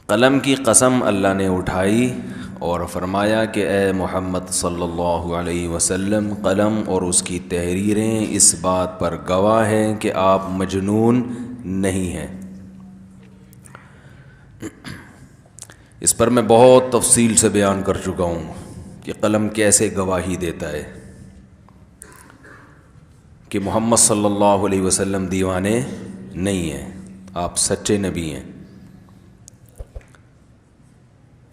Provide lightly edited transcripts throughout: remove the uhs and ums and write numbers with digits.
قلم کی قسم اللہ نے اٹھائی اور فرمایا کہ اے محمد صلی اللہ علیہ وسلم، قلم اور اس کی تحریریں اس بات پر گواہ ہیں کہ آپ مجنون نہیں ہیں۔ اس پر میں بہت تفصیل سے بیان کر چکا ہوں کہ قلم کیسے گواہی دیتا ہے کہ محمد صلی اللہ علیہ وسلم دیوانے نہیں ہیں، آپ سچے نبی ہیں۔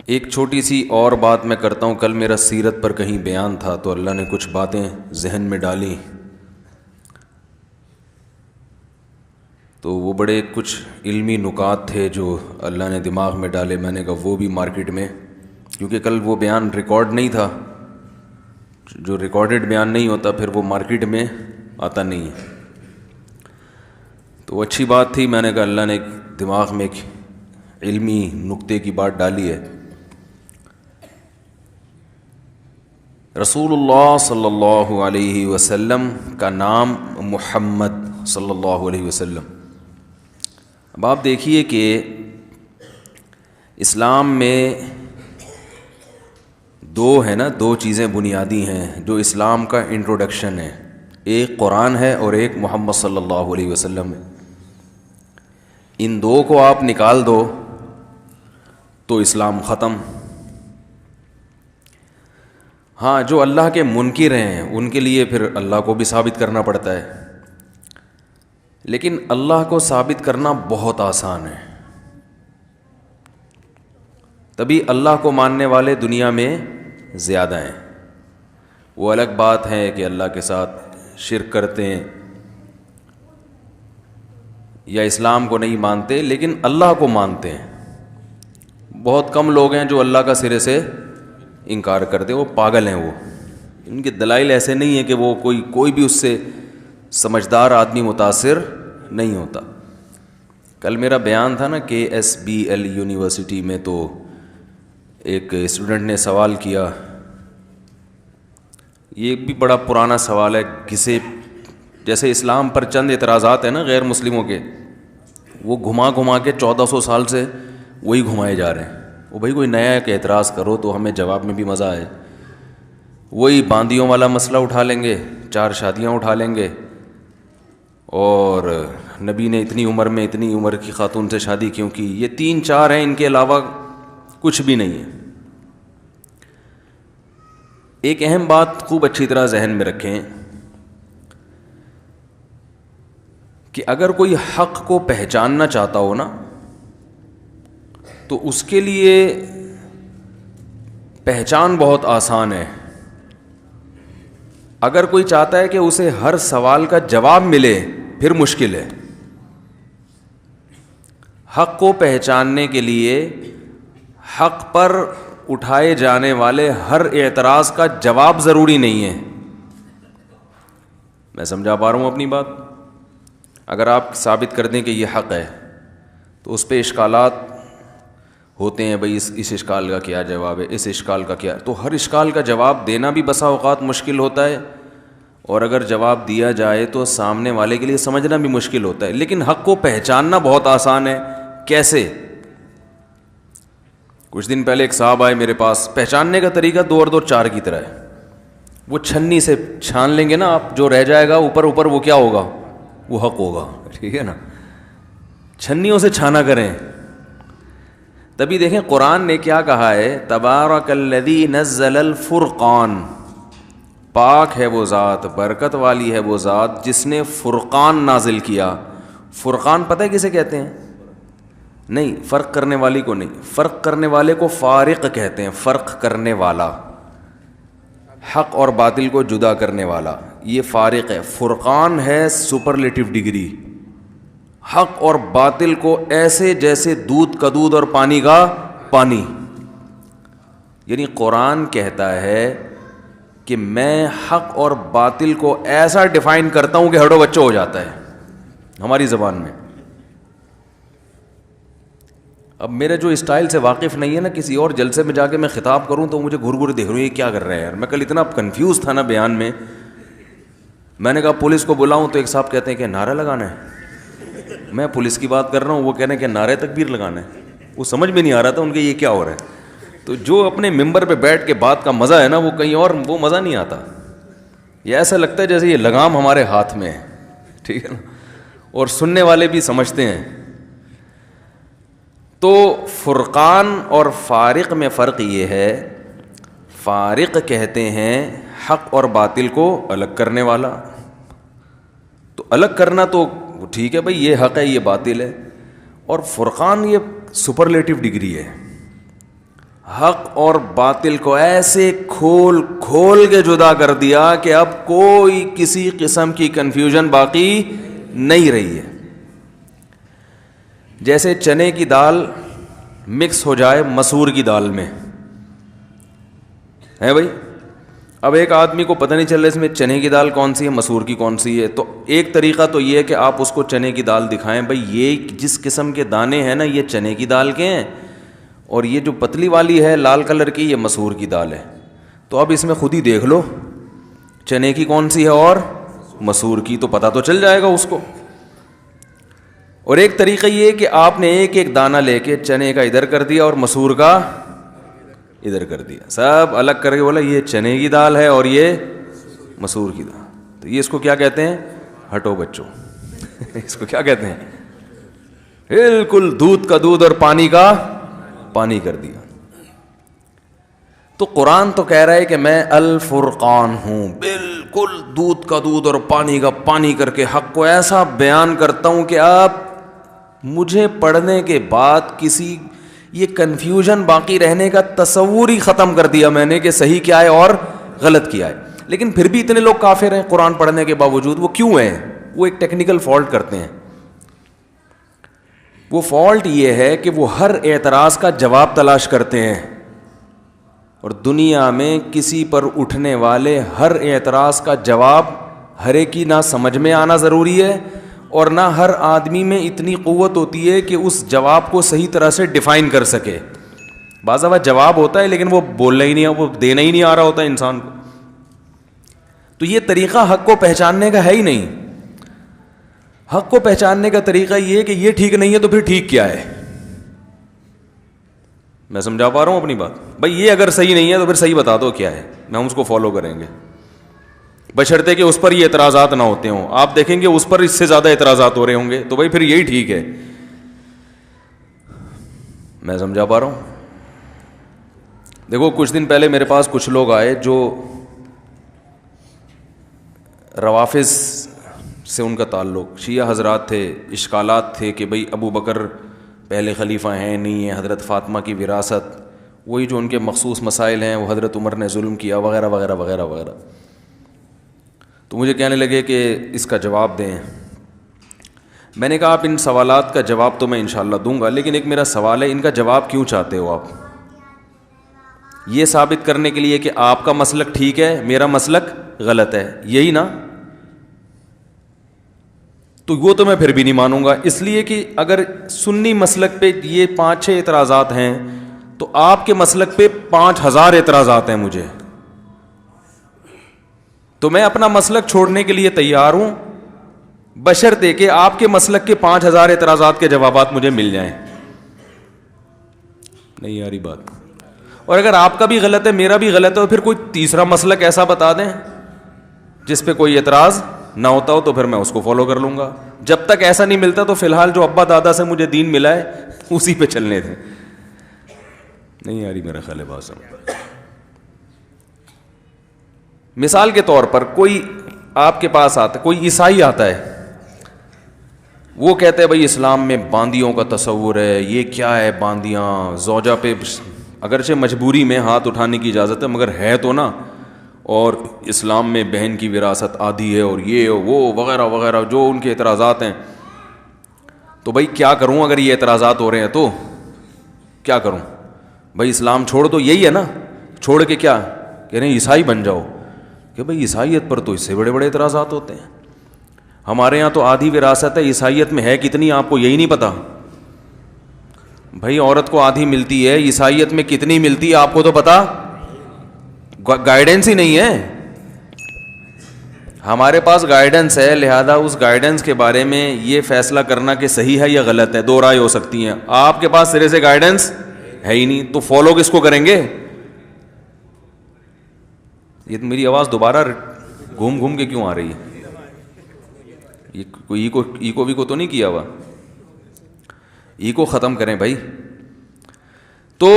ایک چھوٹی سی اور بات میں کرتا ہوں، کل میرا سیرت پر کہیں بیان تھا تو اللہ نے کچھ باتیں ذہن میں ڈالیں، تو وہ بڑے کچھ علمی نکات تھے جو اللہ نے دماغ میں ڈالے۔ میں نے کہا وہ بھی مارکیٹ میں، کیونکہ کل وہ بیان ریکارڈ نہیں تھا، جو ریکارڈڈ بیان نہیں ہوتا پھر وہ مارکیٹ میں آتا نہیں ہے، تو اچھی بات تھی۔ میں نے کہا اللہ نے دماغ میں ایک علمی نکتے کی بات ڈالی ہے۔ رسول اللہ صلی اللہ علیہ وسلم کا نام محمد صلی اللہ علیہ وسلم۔ اب آپ دیکھیے کہ اسلام میں دو چیزیں بنیادی ہیں جو اسلام کا انٹروڈکشن ہے، ایک قرآن ہے اور ایک محمد صلی اللہ علیہ وسلم ہے۔ ان دو کو آپ نکال دو تو اسلام ختم۔ ہاں، جو اللہ کے منکر ہیں ان کے لیے پھر اللہ کو بھی ثابت کرنا پڑتا ہے، لیکن اللہ کو ثابت کرنا بہت آسان ہے، تبھی اللہ کو ماننے والے دنیا میں زیادہ ہیں۔ وہ الگ بات ہے کہ اللہ کے ساتھ شرک کرتے ہیں یا اسلام کو نہیں مانتے، لیکن اللہ کو مانتے ہیں۔ بہت کم لوگ ہیں جو اللہ کا سرے سے انکار کرتے، وہ پاگل ہیں، وہ ان کے دلائل ایسے نہیں ہیں کہ وہ کوئی بھی اس سے سمجھدار آدمی متاثر نہیں ہوتا۔ کل میرا بیان تھا نا KSBL یونیورسٹی میں، تو ایک اسٹوڈنٹ نے سوال کیا، یہ بھی بڑا پرانا سوال ہے، جیسے اسلام پر چند اعتراضات ہیں نا غیر مسلموں کے، وہ گھما کے 1400 سال سے وہی گھمائے جا رہے ہیں۔ وہ بھائی کوئی نیا ایک اعتراض کرو تو ہمیں جواب میں بھی مزہ آئے۔ وہی باندیوں والا مسئلہ اٹھا لیں گے، 4 شادیاں اٹھا لیں گے، اور نبی نے اتنی عمر کی خاتون سے شادی کیوں کی، یہ 3-4 ہیں، ان کے علاوہ کچھ بھی نہیں ہے۔ ایک اہم بات خوب اچھی طرح ذہن میں رکھیں کہ اگر کوئی حق کو پہچاننا چاہتا ہو نا، تو اس کے لیے پہچان بہت آسان ہے۔ اگر کوئی چاہتا ہے کہ اسے ہر سوال کا جواب ملے، پھر مشکل ہے۔ حق کو پہچاننے کے لیے حق پر اٹھائے جانے والے ہر اعتراض کا جواب ضروری نہیں ہے۔ میں سمجھا پا رہا ہوں اپنی بات؟ اگر آپ ثابت کر دیں کہ یہ حق ہے تو اس پہ اشکالات ہوتے ہیں، بھئی اس اشکال کا کیا جواب ہے، اس اشکال کا کیا، تو ہر اشکال کا جواب دینا بھی بسا اوقات مشکل ہوتا ہے، اور اگر جواب دیا جائے تو سامنے والے کے لیے سمجھنا بھی مشکل ہوتا ہے۔ لیکن حق کو پہچاننا بہت آسان ہے۔ کیسے؟ کچھ دن پہلے ایک صاحب آئے میرے پاس، پہچاننے کا طریقہ 2 اور 2 4 کی طرح ہے۔ وہ چھنی سے چھان لیں گے نا آپ، جو رہ جائے گا اوپر وہ کیا ہوگا؟ وہ حق ہوگا، ٹھیک ہے نا؟ چھنیوں سے چھانا کریں۔ تبھی دیکھیں قرآن نے کیا کہا ہے، تبارک الذی نزل الفرقان، پاک ہے وہ ذات، برکت والی ہے وہ ذات جس نے فرقان نازل کیا۔ فرقان پتہ ہے کسے کہتے ہیں؟ نہیں، فرق کرنے والی کو نہیں، فرق کرنے والے کو فارق کہتے ہیں، فرق کرنے والا، حق اور باطل کو جدا کرنے والا، یہ فارق ہے۔ فرقان ہے سپرلیٹو ڈگری، حق اور باطل کو ایسے جیسے دودھ کا دودھ اور پانی کا پانی۔ یعنی قرآن کہتا ہے کہ میں حق اور باطل کو ایسا ڈیفائن کرتا ہوں کہ ہڈو بچوں ہو جاتا ہے ہماری زبان میں۔ اب میرے جو اسٹائل سے واقف نہیں ہے نا، کسی اور جلسے میں جا کے میں خطاب کروں تو مجھے گھر دیکھ رہا ہوں یہ کیا کر رہے ہیں یار۔ میں کل اتنا کنفیوز تھا نا بیان میں نے کہا پولیس کو بلاؤں تو ایک صاحب کہتے ہیں کہ نعرہ لگانا ہے، میں پولیس کی بات کر رہا ہوں، وہ کہہ رہے ہیں کہ نعرہ تکبیر لگانا ہے۔ وہ سمجھ میں نہیں آ رہا تھا ان کے یہ کیا ہو رہا ہے. تو جو اپنے ممبر پہ بیٹھ کے بات کا مزہ ہے نا, وہ کہیں اور وہ مزہ نہیں آتا. یہ ایسا لگتا ہے جیسے یہ لگام ہمارے ہاتھ میں ہے, ٹھیک ہے نا, اور سننے والے بھی سمجھتے ہیں. تو فرقان اور فارق میں فرق یہ ہے, فارق کہتے ہیں حق اور باطل کو الگ کرنے والا. تو الگ کرنا تو ٹھیک ہے بھائی, یہ حق ہے یہ باطل ہے. اور فرقان یہ سپرلیٹو ڈگری ہے, حق اور باطل کو ایسے کھول کھول کے جدا کر دیا کہ اب کوئی کسی قسم کی کنفیوژن باقی نہیں رہی ہے. جیسے چنے کی دال مکس ہو جائے مسور کی دال میں, ہے بھائی. اب ایک آدمی کو پتہ نہیں چل رہا اس میں چنے کی دال کون سی ہے مسور کی کون سی ہے. تو ایک طریقہ تو یہ ہے کہ آپ اس کو چنے کی دال دکھائیں, بھائی یہ جس قسم کے دانے ہیں نا یہ چنے کی دال کے ہیں, اور یہ جو پتلی والی ہے لال کلر کی یہ مسور کی دال ہے. تو اب اس میں خود ہی دیکھ لو چنے کی کون سی ہے اور مسور کی, تو پتہ تو چل جائے گا اس کو. اور ایک طریقہ یہ ہے کہ آپ نے ایک ایک دانہ لے کے چنے کا ادھر کر دیا اور مسور کا ادھر کر دیا, سب الگ کر کے بولا یہ چنے کی دال ہے اور یہ مسور کی دال. تو یہ اس کو کیا کہتے ہیں, ہٹو بچوں اس کو کیا کہتے ہیں, بالکل دودھ کا دودھ اور پانی کا پانی کر دیا. تو قرآن تو کہہ رہا ہے کہ میں الفرقان ہوں, بالکل دودھ کا دودھ اور پانی کا پانی کر کے حق کو ایسا بیان کرتا ہوں کہ آپ مجھے پڑھنے کے بعد کسی یہ کنفیوژن باقی رہنے کا تصور ہی ختم کر دیا میں نے کہ صحیح کیا ہے اور غلط کیا ہے. لیکن پھر بھی اتنے لوگ کافر ہیں قرآن پڑھنے کے باوجود. وہ کیوں ہیں؟ وہ ایک ٹیکنیکل فالٹ کرتے ہیں. وہ فالٹ یہ ہے کہ وہ ہر اعتراض کا جواب تلاش کرتے ہیں, اور دنیا میں کسی پر اٹھنے والے ہر اعتراض کا جواب ہر ایک کی نہ سمجھ میں آنا ضروری ہے, اور نہ ہر آدمی میں اتنی قوت ہوتی ہے کہ اس جواب کو صحیح طرح سے ڈیفائن کر سکے. بعض دفعہ جواب ہوتا ہے لیکن وہ بولنا ہی نہیں, وہ دینا ہی نہیں آ رہا ہوتا انسان کو. تو یہ طریقہ حق کو پہچاننے کا ہے ہی نہیں. حق کو پہچاننے کا طریقہ یہ ہے کہ یہ ٹھیک نہیں ہے تو پھر ٹھیک کیا ہے. میں سمجھا پا رہا ہوں اپنی بات؟ بھائی یہ اگر صحیح نہیں ہے تو پھر صحیح بتا دو کیا ہے, ہم اس کو فالو کریں گے, بشرطے کہ اس پر یہ اعتراضات نہ ہوتے ہوں. آپ دیکھیں گے اس پر اس سے زیادہ اعتراضات ہو رہے ہوں گے, تو بھائی پھر یہی ٹھیک ہے. میں سمجھا پا رہا ہوں؟ دیکھو کچھ دن پہلے میرے پاس کچھ لوگ آئے جو روافظ سے ان کا تعلق, شیعہ حضرات تھے, اشکالات تھے کہ بھئی ابو بکر پہلے خلیفہ ہیں نہیں ہیں, حضرت فاطمہ کی وراثت, وہی جو ان کے مخصوص مسائل ہیں, وہ حضرت عمر نے ظلم کیا وغیرہ وغیرہ وغیرہ وغیرہ. تو مجھے کہنے لگے کہ اس کا جواب دیں. میں نے کہا آپ ان سوالات کا جواب تو میں انشاءاللہ دوں گا, لیکن ایک میرا سوال ہے, ان کا جواب کیوں چاہتے ہو آپ؟ یہ ثابت کرنے کے لیے کہ آپ کا مسلک ٹھیک ہے میرا مسلک غلط ہے, یہی نا؟ تو وہ تو میں پھر بھی نہیں مانوں گا, اس لیے کہ اگر سنی مسلک پہ یہ 5-6 اعتراضات ہیں تو آپ کے مسلک پہ 5000 اعتراضات ہیں مجھے. تو میں اپنا مسلک چھوڑنے کے لیے تیار ہوں, بشرطے کہ آپ کے مسلک کے 5000 اعتراضات کے جوابات مجھے مل جائیں. نہیں یاری بات. اور اگر آپ کا بھی غلط ہے میرا بھی غلط ہے تو پھر کوئی تیسرا مسلک ایسا بتا دیں جس پہ کوئی اعتراض نہ ہوتا ہو, تو پھر میں اس کو فالو کر لوں گا. جب تک ایسا نہیں ملتا تو فی الحال جو ابا دادا سے مجھے دین ملا ہے اسی پہ چلنے تھے. نہیں یاری میرا خیال ہے بات سمجھ. مثال کے طور پر کوئی آپ کے پاس آتا ہے, کوئی عیسائی آتا ہے, وہ کہتے ہیں بھائی اسلام میں باندیوں کا تصور ہے, یہ کیا ہے باندیاں, زوجہ پہ اگرچہ مجبوری میں ہاتھ اٹھانے کی اجازت ہے مگر ہے تو نا, اور اسلام میں بہن کی وراثت آدھی ہے اور یہ وہ وغیرہ وغیرہ جو ان کے اعتراضات ہیں. تو بھائی کیا کروں اگر یہ اعتراضات ہو رہے ہیں تو کیا کروں؟ بھائی اسلام چھوڑ دو, یہی ہے نا, چھوڑ کے کیا کہہ رہے ہیں عیسائی بن جاؤ, کہ بھائی عیسائیت پر تو اس سے بڑے بڑے اعتراضات ہوتے ہیں. ہمارے ہاں تو آدھی وراثت ہے, عیسائیت میں ہے کتنی آپ کو یہی نہیں پتا؟ بھائی عورت کو آدھی ملتی ہے, عیسائیت میں کتنی ملتی ہے آپ کو تو پتا, گائیڈنس ہی نہیں ہے. ہمارے پاس گائیڈنس ہے, لہذا اس گائیڈنس کے بارے میں یہ فیصلہ کرنا کہ صحیح ہے یا غلط ہے, دو رائے ہو سکتی ہیں. آپ کے پاس سرے سے گائیڈنس ہے ہی نہیں, تو فالو کس کو کریں گے؟ یہ میری آواز دوبارہ گھوم گھوم کے کیوں آ رہی ہے؟ ایکو ویکو تو نہیں کیا ہوا؟ ایکو ختم کریں بھائی. تو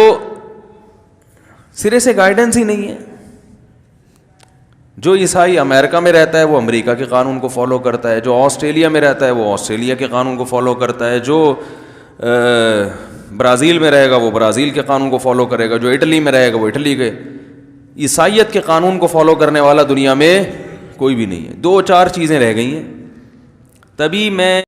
سرے سے گائیڈنس ہی نہیں ہے. جو عیسائی امریکہ میں رہتا ہے وہ امریکہ کے قانون کو فالو کرتا ہے, جو آسٹریلیا میں رہتا ہے وہ آسٹریلیا کے قانون کو فالو کرتا ہے, جو برازیل میں رہے گا وہ برازیل کے قانون کو فالو کرے گا, جو اٹلی میں رہے گا وہ اٹلی کے. عیسائیت کے قانون کو فالو کرنے والا دنیا میں کوئی بھی نہیں ہے. دو چار چیزیں رہ گئی ہیں. تبھی میں